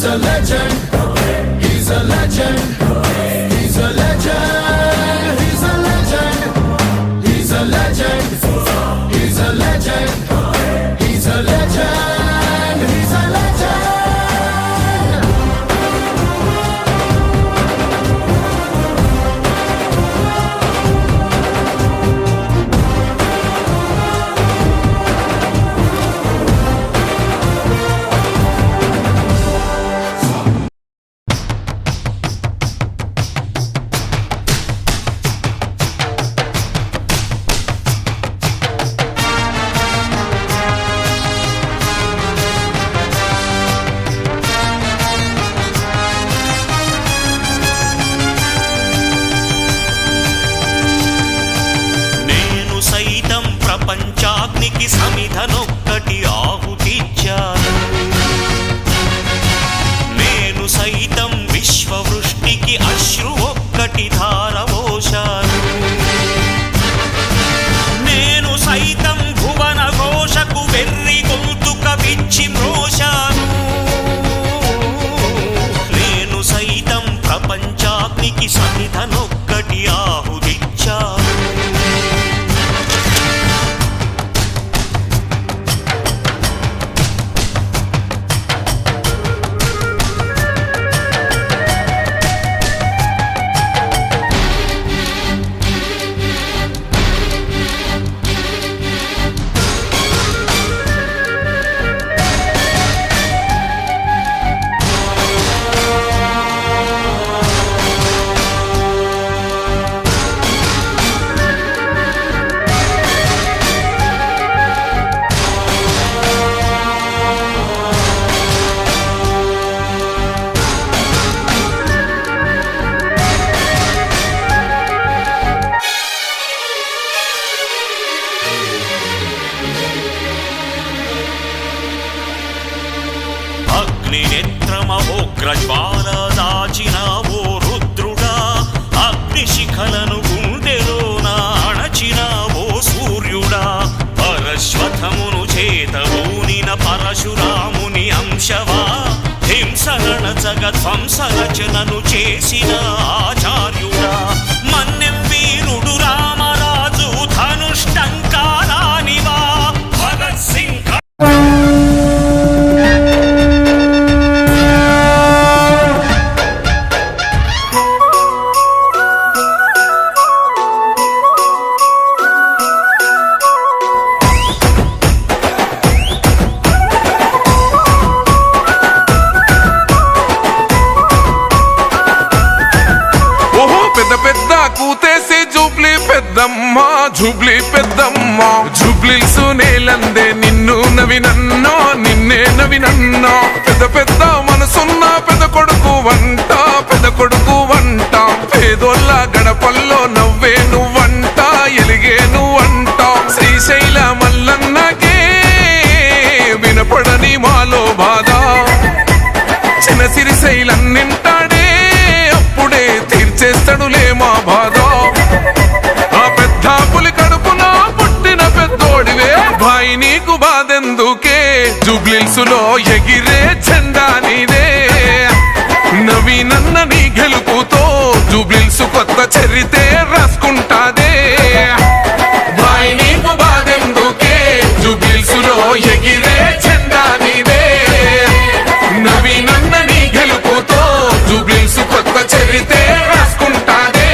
He's a legend. He's a legend. He's a legend. He's a legend. He's a legend. He's a legend. He's a legend. He's a legend. ప్రపంచాగ్నికి సమిధనొక్కటి ఆహుతిచ్చాను. నేను సైతం విశ్వవృష్టికి అశ్రు ఒక్కటి ధారవోశాను. నేను సైతం భువన ఘోషకు వెర్రి గొంతుక విచ్చి మ్రోశాను. నేను సైతం ప్రపంచాగ్నికి సమిధనొక్కటి ఆహుతిచ్చాను. అగ్నినేత్రమహోగ్రజ్వాల దాచినావో రుద్రుడా, అగ్నిశిఖలను గుండెలోన అణచినావో సూర్యుడా. పరశ్వథమును చేతబూనిన పరశురాముని అంశవా, హింసరణ జగధ్వంసరచనను చేసిన ఆచార్యుడా. మన్నెం వీరుడు రామరాజు ధనుష్టంకారానివా, భగత్ సింగ్ జూబ్లీ పెద్దమ్మ జూబ్లీస్ నేలందే నిన్ను నవినన్నో నిన్నే నవినన్నో. పెద్ద పెద్ద మనసున్న పెద్ద కొడుకు వంట పెద్ద కొడుకు వంట. పేదోళ్ళ గడపల్లో నవ్వే నువ్వంట ఎలిగే నువ్వంట. శ్రీశైల మల్లన్నకే వినపడని మాలో బాధ. చిన్న సిరిశైలన్నింటాడే అప్పుడే తీర్చేస్తాడులే మా బాధ. పులి కడుపున పుట్టిన పెద్దోడివే భాయి నీకు బాధెందుకే. జూబ్లీసులో ఎగిరే జెండా నీదే. నవీనన్న నీ గెలుపుతో జూబ్లీసు కొత్త చరితే రాసుకుంటాదే. భాయి నీకు బాధెందుకే. జూబ్లీసులో ఎగిరే జెండా నీదే. నవీనన్న నీ గెలుపుతో జూబ్లీసు కొత్త చరితే రాసుకుంటాదే.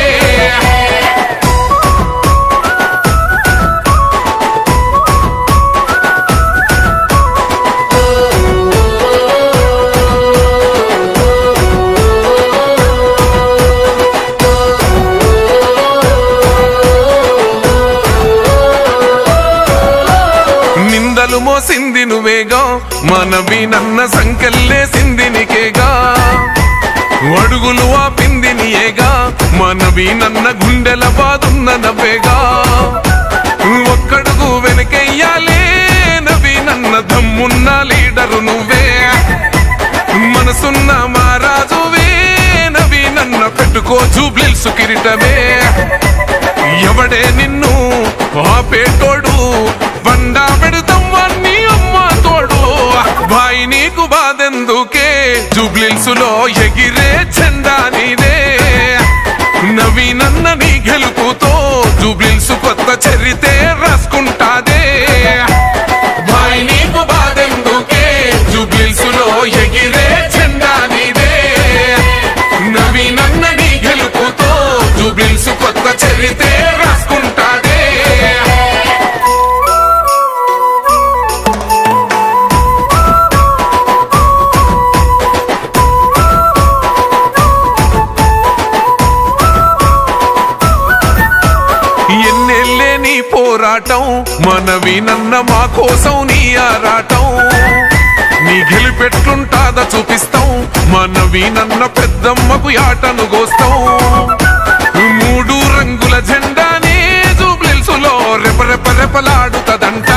మోసింది నువ్వేగా, మనవి నన్న సంకెళ్ళేసింది నీకేగా. అడుగులు ఆపింది నీయేగా, మనవి నన్న గుండెల బాదున్న నవ్వేగా. ఒక్కడుగు వెనకెయ్యాలే నవి నన్న దమ్మున్న లీడరు నువ్వే. మనసున్న మహారాజువే నవి నన్న పెట్టుకో జూబ్లీస్ కిరీటమే. ఎవడే నిన్ను ఆపేటోడు బండా పెడతాం నీ అమ్మ తోడు. భాయి నీకు నీకు బాధెందుకే జూబ్లీహిల్స్ లో ఎగిరే జెండా నీదే నవీనన్న నీ గెలుపుతో జూబ్లీహిల్స్ కొత్త చరితే రాసుకుంటాదే భాయ్ నీకు బాధెందుకే జూబ్లీహిల్స్ లో ఎగిరే జెండా నీదే నవీనన్న నీ గెలుపుతో జూబ్లీహిల్స్ కొత్త చరితే రాసుకుంటాదే ఎన్నెల్లే నీ పోరాటం మనవీనన్న మా కోసం నీ ఆరాటం నీ గెలిపెట్లుంటాదా చూపిస్తాం మనవీనన్న పెద్దమ్మకు యాటను గోస్తాం మూడు రంగుల జెండానే జూబ్లీహిల్స్ లో రెపరెపలాడుతదంట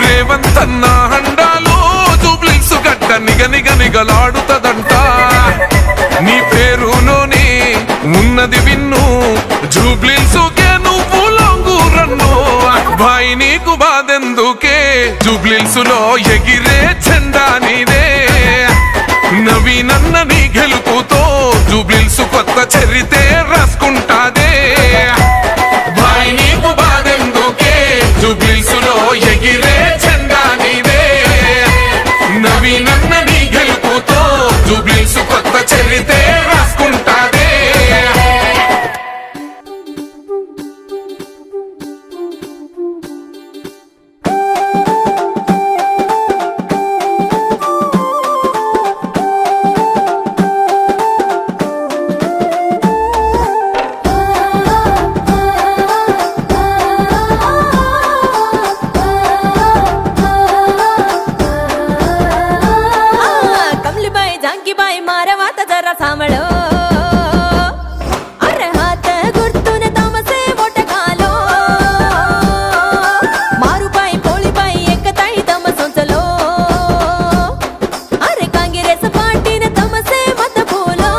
రేవంతన్న హండాలో జూబ్లీహిల్స్ గడ్డ నిగనిగలాడుతదంట నీ పేరులోనే ఉన్నది విన్ను జూబ్లీహిల్స్ కే నువ్వు లొంగురన్ను భాయ్ నీకు బాధెందుకే జూబ్లీహిల్స్ లో ఎగిరే జెండా నీదే నవీనన్న నీ గెలుపుతో జూబ్లీహిల్స్ కొత్త చరితే రాసుకుంటాదే భాయ్ నీకు బాధెందుకే జూబ్లీహిల్స్ లో ఎగిరే జెండా నీదే నవీనన్న నీ గెలుపుతో జూబ్లీహిల్స్ కొత్త చరితే రాసుకుంటాదే कमलीबाई झांकीबाई मारवात जरा सांभळो अरे हात गुर्तून तमसे मोठ घालो मारूबाई पोळीबाई एकताई तम सोचलो अरे काँग्रेस पार्टीने तमसे मत बोलो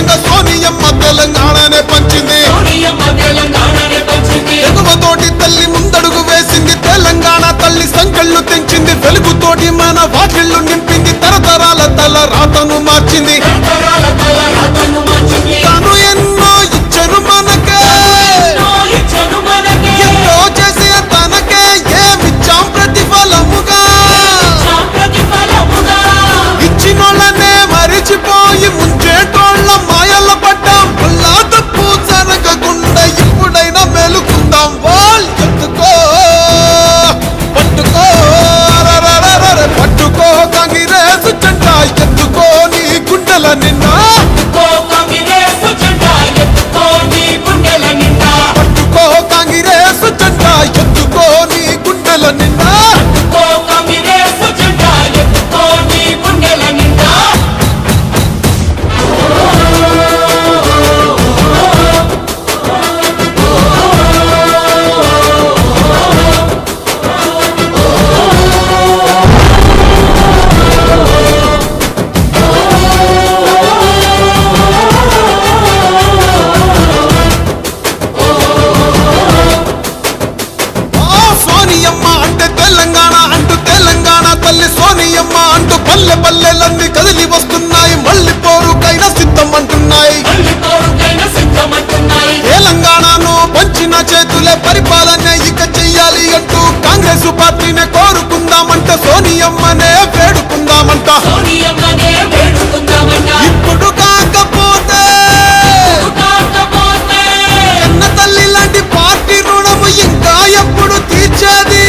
భాగంగా సోనియమ్మ తెలంగాణనే పంచింది. ఎగువతోటి తల్లి ముందడుగు వేసింది. తెలంగాణ తల్లి సంకెళ్ళు తెంచింది. వెలుగుతోటి మన వాకిళ్ళు నింపింది. తరతరాల తల రాతను మార్చింది. తను ఎన్నో ఇచ్చను మనకే, ఎంతో చేసే తనకే ఏమిచ్చాం ప్రతిఫలముగా. ఇచ్చినోళ్ళనే మరిచిపోయి ముంచేటోళ్ళ మాయల పడ్డాం. మళ్ళా తప్పు జరగకుండా ఇప్పుడైనా మేలుకుందాం. వాళ్ళు ఎత్తుకో పట్టుకో పట్టుకో కాంగ్రెస్ జెండా ఎత్తుకో నీ గుండెల నిన్నా. పట్టుకో కాంగ్రెస్ జెండా ఎత్తుకో నీ గుండెల నిన్నా. సోనియమ్మ అంటే తెలంగాణ అంటూ తెలంగాణ తల్లి సోనియమ్మ అంటూ పల్లె పల్లెలన్నీ కదిలి వస్తున్నాయి. మళ్ళీ పోరుకైనా సిద్ధం అంటున్నాయి. తెలంగాణను పంచిన చేతులే పరిపాలన ఇక చెయ్యాలి అంటూ కాంగ్రెస్ పార్టీనే కోరుకుందామంట. సోనియమ్మనే వేడుకుందామంట. ఇప్పుడు కాకపోతే కన్న తల్లి లాంటి పార్టీ రుణము ఇంకా ఎప్పుడు తీర్చేది?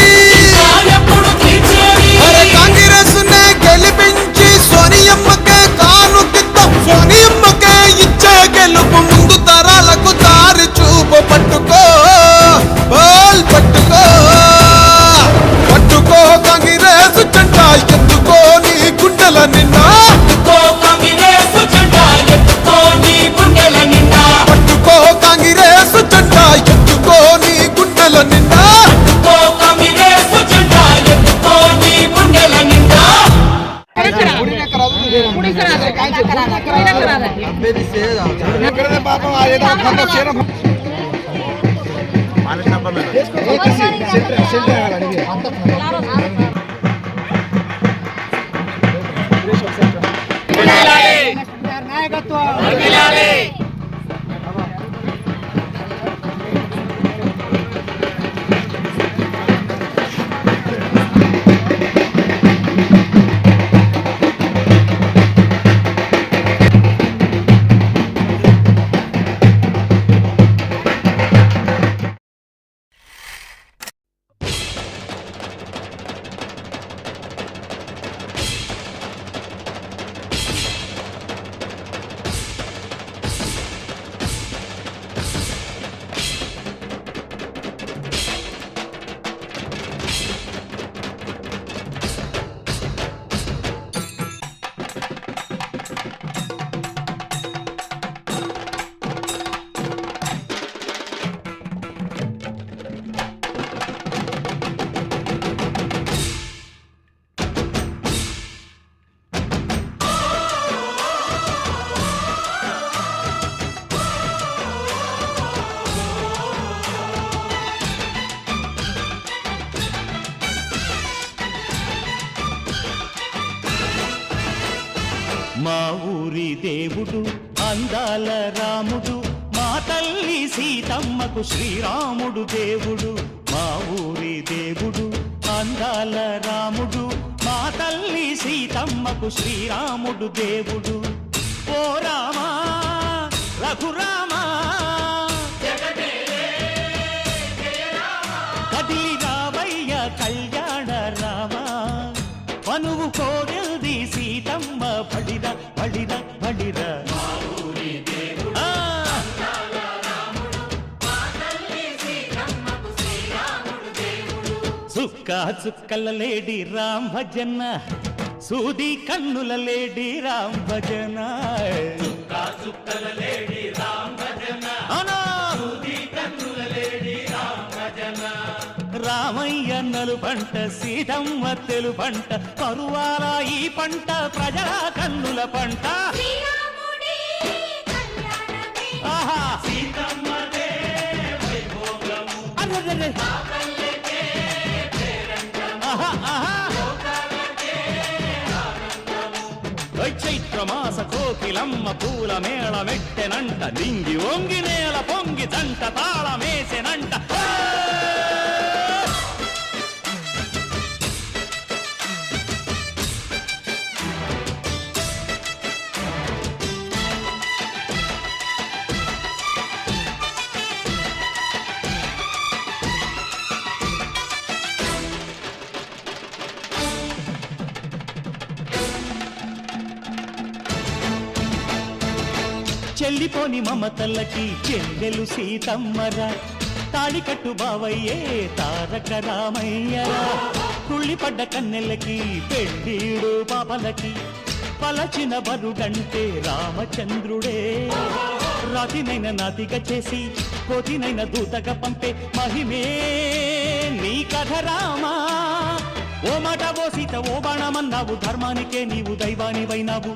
అరే కాంగ్రెస్ నే గెలిపించి సోనియమ్మకే కానుకిద్దాం. సోనియమ్మకే ఇచ్చే గెలుపు ముందు తరాలకు దారి చూపు. పట్టుకో బాల్ పట్టుకో పట్టుకో కాంగ్రెస్ జెండా ఎత్తుకో నీ గుండెల నిన్నా. పట్టుకో కాంగ్రెస్ జెండా ఎత్తుకో నీ గుండెల నిన్నా. మా ఊరి దేవుడు అందాల రాముడు, మా తల్లి సీతమ్మకు శ్రీరాముడు దేవుడు. మా ఊరి దేవుడు అందాల రాముడు, మా తల్లి సీతమ్మకు శ్రీరాముడు దేవుడు. ఓ రామా రఘురామా కదిలి రావయ్య కళ్యాణ రామా, మనువు కోరింది సీతమ్మ బడిర బడిర బడిర. చుక్క చుక్కల లేడి రామ్ భజన, సూది కన్నుల లేడి రామ్ భజన. చుక్క చుక్కల లేడి రామ్ భజన, సూది కన్నుల లేడి రామ్ భజన. రామయ్య నలు పంట సీతమ్మ తెలు పంట, పరువాల ఈ పంట ప్రజల కన్నుల పంట. అరెరెరెరెరెరెరె. ఆహా, ఆహా. ఓయ్ చైత్రమాస కోకిలమ్మ పూల మేళ మెట్టెనంట దింగి వంగి నేల పొంగి జంట తాళమేసెనంట చెల్లిపోని మమతల్లకి చెల్లెలు సీతమ్మరా తాళికట్టు బావయ్యే తారక రామయ్యరా తుళ్ళిపడ్డ కన్నెల్లకి పెళ్ళీడు పాపలకి పలచిన బరుగంటే రామచంద్రుడే రాతినైన నాతిగా చేసి కోతినైన దూతగా పంపే మహిమే నీ కథ రామా ఓ మాట ఓ సీత ఓ బాణమన్నావు ధర్మానికే నీవు దైవానివైనావు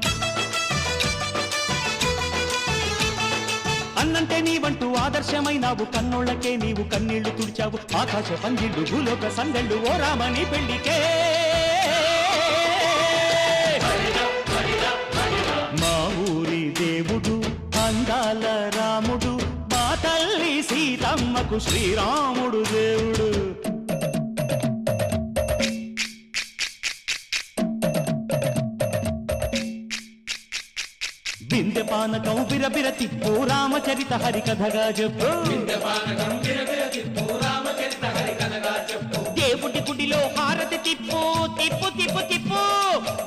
అన్నంటే నీవంటూ ఆదర్శమైనావు కన్నోళ్ళకే నీవు కన్నీళ్లు తుడిచావు ఆకాశ పందిళ్ళు భూలోక సందళ్ళు ఓ రామని పెళ్లికే మా ఊరి దేవుడు అందాల రాముడు మా తల్లి సీతమ్మకు శ్రీరాముడు దేవుడు బిందె పానకం బిరబిర తిప్పు రామచరిత హరికథగా చెప్పు దేవుడి గుడిలో హారతి తిప్పు తిప్పు తిప్పు తిప్పు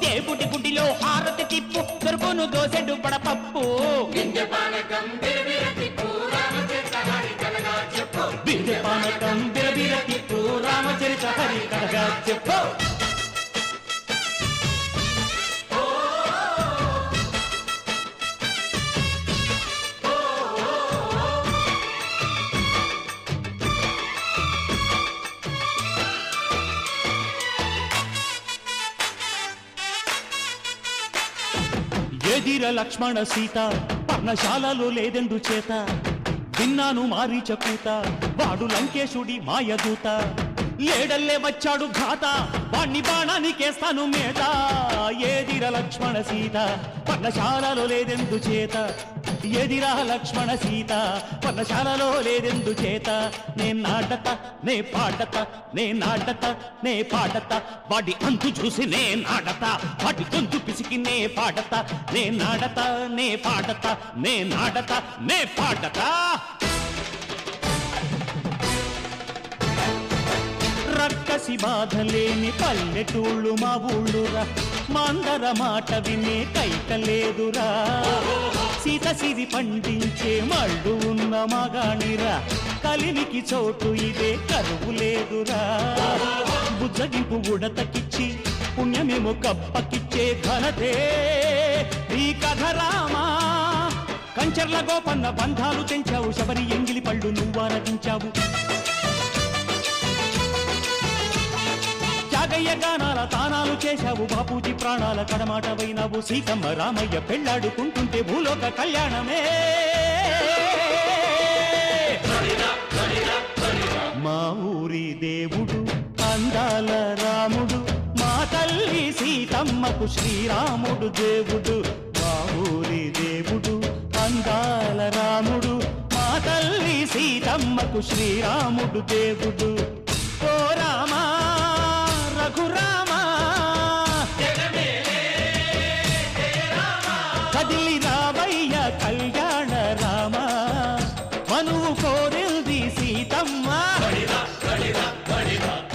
దేవుడి గుడిలో హారతి తిప్పు దొరుకును దోసెడు పడపప్పు బిందె పానకం బిరబిర తిప్పు రామచరిత హరికథగా చెప్పు ఎదిర లక్ష్మణ సీత పర్ణశాలలో లేదెందు చేత విన్నాను మారీచ కూత వాడు లంకేశుడి మాయదూత లేడల్లే వచ్చాడు ఘాత వాణ్ణి బాణానికేస్తాను మేత ఏదిర లక్ష్మణ సీత పర్ణశాలలో లేదెందు చేత ఎదిరా లక్ష్మణ సీత పర్ణశాలలో లేదెందు చేత నే నాటత నే పాడత నే నాటత నే పాడత వాడి అంతు చూసి నే నాడత వాడి గొంతు పిసికి నే పాడత నే నాడత నే పాడత నే నాడత నే పాడత రక్కసి బాధలేని పల్లెటూళ్ళు మా ఊళ్ళురా మాందర మాట వినే కైకలేదురా సీత సిరి పండించే మళ్ళు ఉన్న మగాణిరా కలిమికి చోటు ఇదే కరువు లేదురా బుజ్జగింపు ఉడతకిచ్చి పుణ్యమేమో కప్పకిచ్చే ఘనతే ఈ కథ రామా కంచర్ల గోపన్న బంధాలు తెంచావు శబరి ఎంగిలి పళ్ళు నువ్వారగించావు త్యాగయ్య గానాల తానాలు చేశావు బాపూజీ ప్రాణాల కడమాటవైనావు సీతమ్మ రామయ్య పెళ్ళాడుకుంటుంటే భూలోక కళ్యాణమే మా ఊరి దేవుడు అందాల రాముడు మా తల్లి సీతమ్మకు శ్రీరాముడు దేవుడు మా ఊరి దేవుడు అందాల రాముడు మా తల్లి సీతమ్మకు శ్రీరాముడు దేవుడు ఓ రామా రఘురామా కదిలి రావయ్య కళ్యాణ రామ మనువు కోరింది సీతమ్మ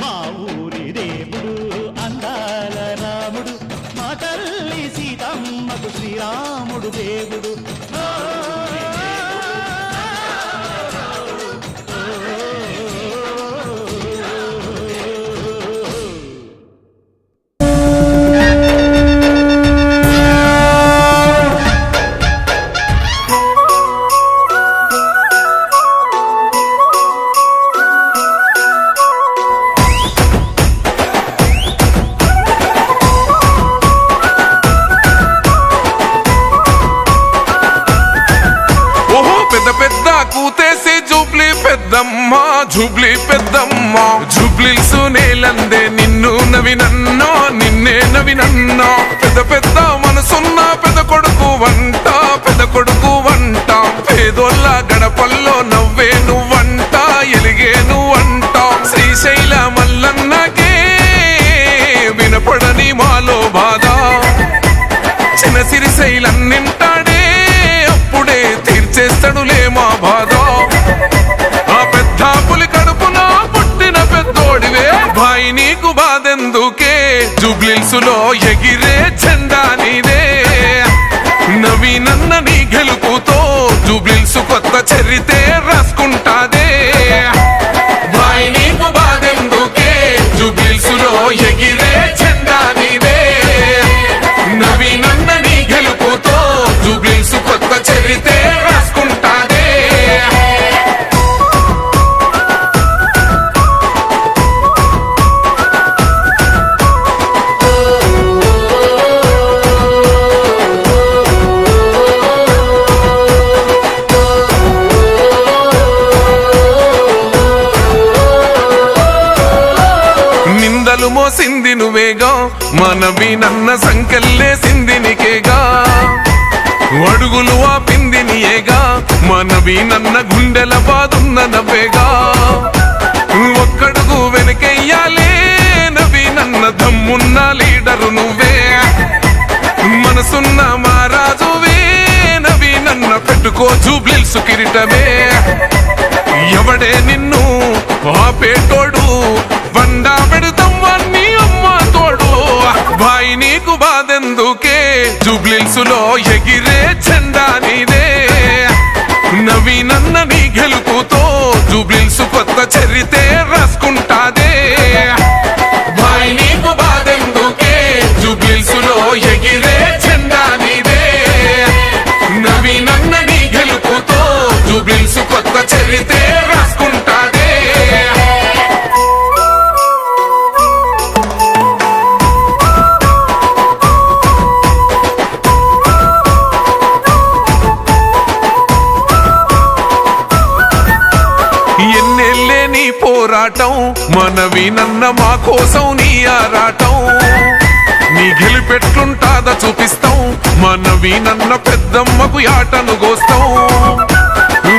మా ఊరి దేవుడు అందాల రాముడు మా తల్లి సీతమ్మకు శ్రీరాముడు దేవుడు జూబ్లీ పెద్దమ్మ జూబ్లీసు నేలందే నిన్ను నవినన్నో నిన్నే నవినన్నో పెద్ద పెద్ద మనసున్న పెద్ద కొడుకు వంట పెద్ద కొడుకు వంట పేదోళ్ళ గడపల్లో నవ్వే నువ్వంట ఎలిగే నువ్వంట శ్రీశైల మల్లన్నకే వినపడని మాలో బాధ చిన్న సిరిశైలన్నింటాడే అప్పుడే తీర్చేస్తాడులే మా బాధ ఆ పెద్ద పులి కడుపున పుట్టిన పెద్దోడివే భాయ్ నీకు బాధెందుకే జూబ్లీసులో ఎగిరే జెండా నీదే నవీనన్న నీ గెలుపుతో జూబ్లీసు కొత్త చరితే రాసుకుంటాదే భాయ్ నీకు బాధెందుకే జూబ్లీసులో ఎగిరే జెండా నీదే నవీనన్న నీ గెలుపుతో జూబ్లీసు కొత్త చరితే రాసుకుంటాదే నిందలు మోసింది నువ్వేగా మనవి నన్న సంకెళ్ళేసింది నీకేగా అడుగులు ఆపింది నీయేగా మనవి నన్న గుండెల బాదున్న నవ్వేగా ఒక్కడుగు వెనకెయ్యాలే నవి నన్న దమ్మున్న లీడరు నువ్వే మనసున్న మహారాజువే నవి నన్న పెట్టుకో జూబ్లీసు కిరీటమే ఎవడే నిన్ను ఆపేటోడు బండా పెడతాం వాణ్ణి అమ్మ తోడు భాయ్ నీకు బాధెందుకే జూబ్లీసులో ఎగిరే జెండా నీదే నవీనన్న నీ గెలుపుతో జూబ్లీసు కొత్త చరితే రాసుకుంటాదే భాయ్ నీకు బాధెందుకే జూబ్లీసులో ఎగిరే జెండా నీదే నవీనన్న నీ గెలుపుతో జూబ్లీసు కొత్త చరితే రాసుకుంటాదే ఎన్నెళ్ళే నీ పోరాటం మనవి నన్న మా కోసం నీ ఆరాటం నీ గెలిపెట్లుంటాద చూపిస్తాం మనవి నన్న పెద్దమ్మకు యాటను గోస్తాం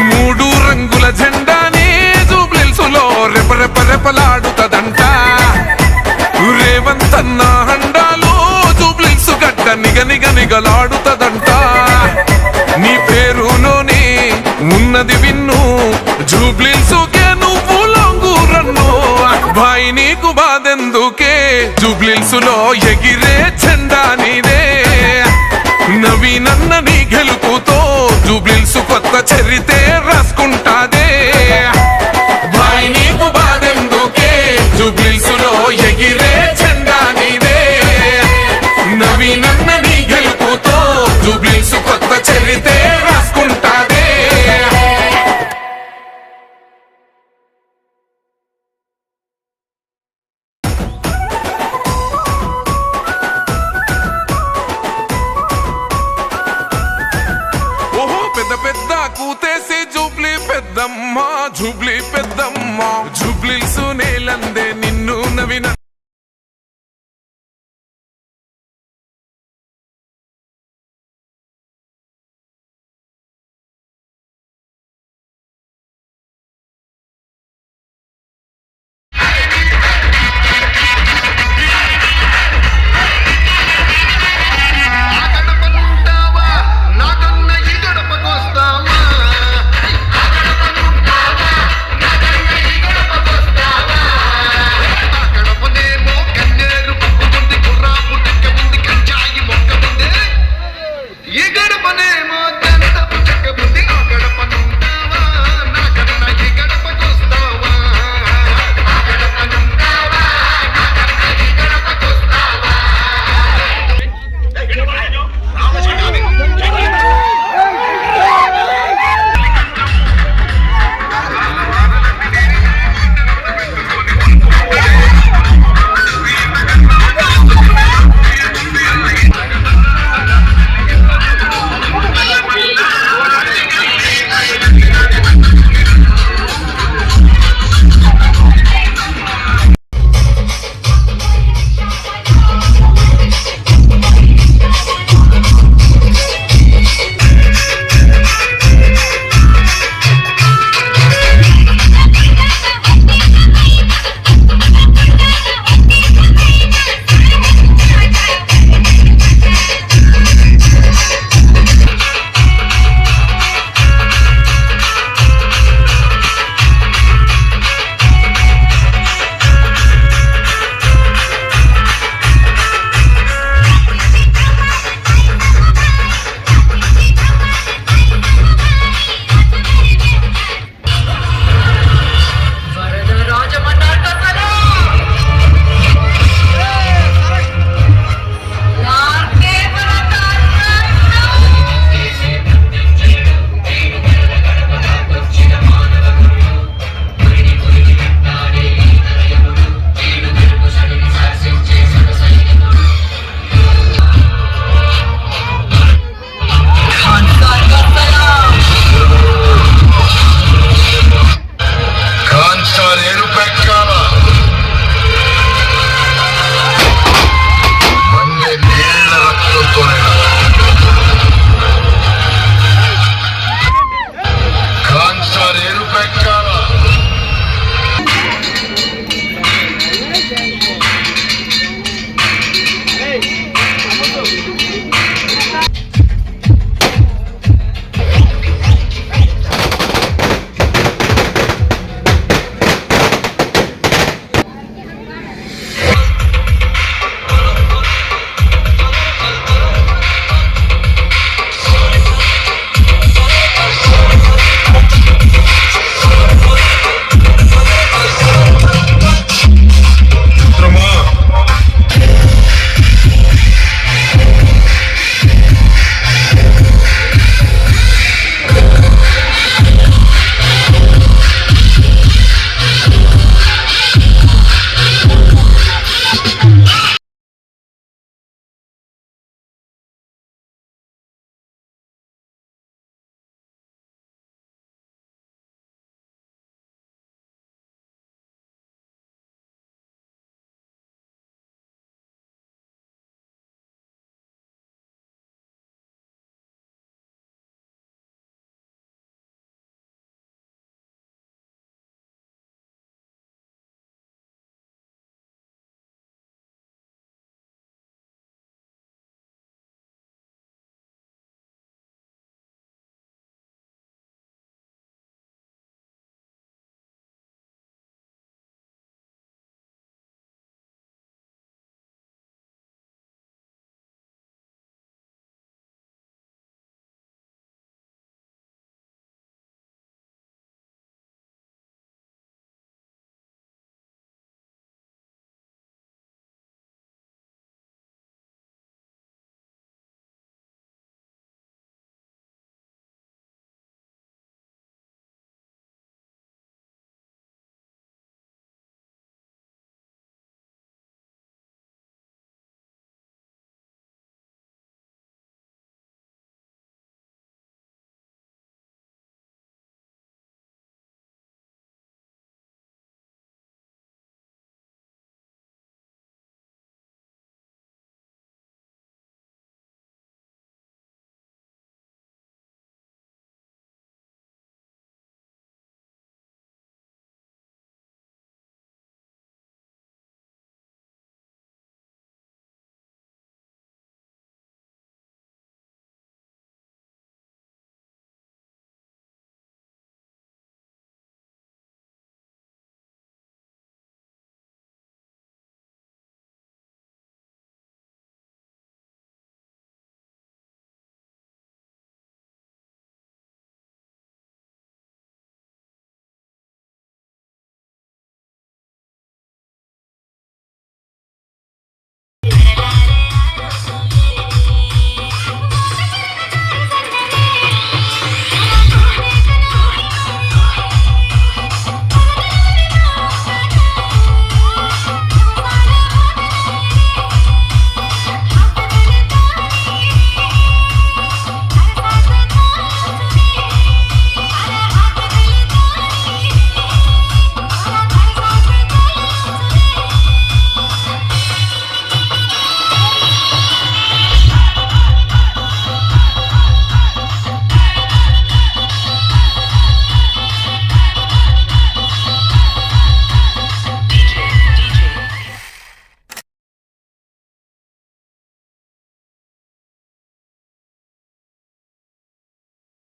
మూడు రంగుల జెండానే జూబ్లీసులో రెపరెపరెపలాడుతదంట రేవంతన్న హండాలో జూబ్లీసు గడ్డ నిగనిగనిగలాడుతదంట నీ పేరులోనే ఉన్నది విన్ను జూబ్లీసుకే నువ్వు లాంగూరన్ను భాయ్ నీకు బాధెందుకే జూబ్లీసులో ఎగిరే జెండా నీదే నవీనన్న నీ గెలుపుతో జూబ్లీసు కొత్త చరితే రాసుకుంటాదే భాయ్ నీకు బాధెందుకే జూబ్లీసులో ఎగిరే జెండా నీదే నవీనన్న నీ గెలుపుతో జూబ్లీసు కొత్త చరితే రాసుకుంటాదే ఓహో పెద్ద పెద్ద కూతేసి జూబ్లీ పెద్దమ్మ జూబ్లీ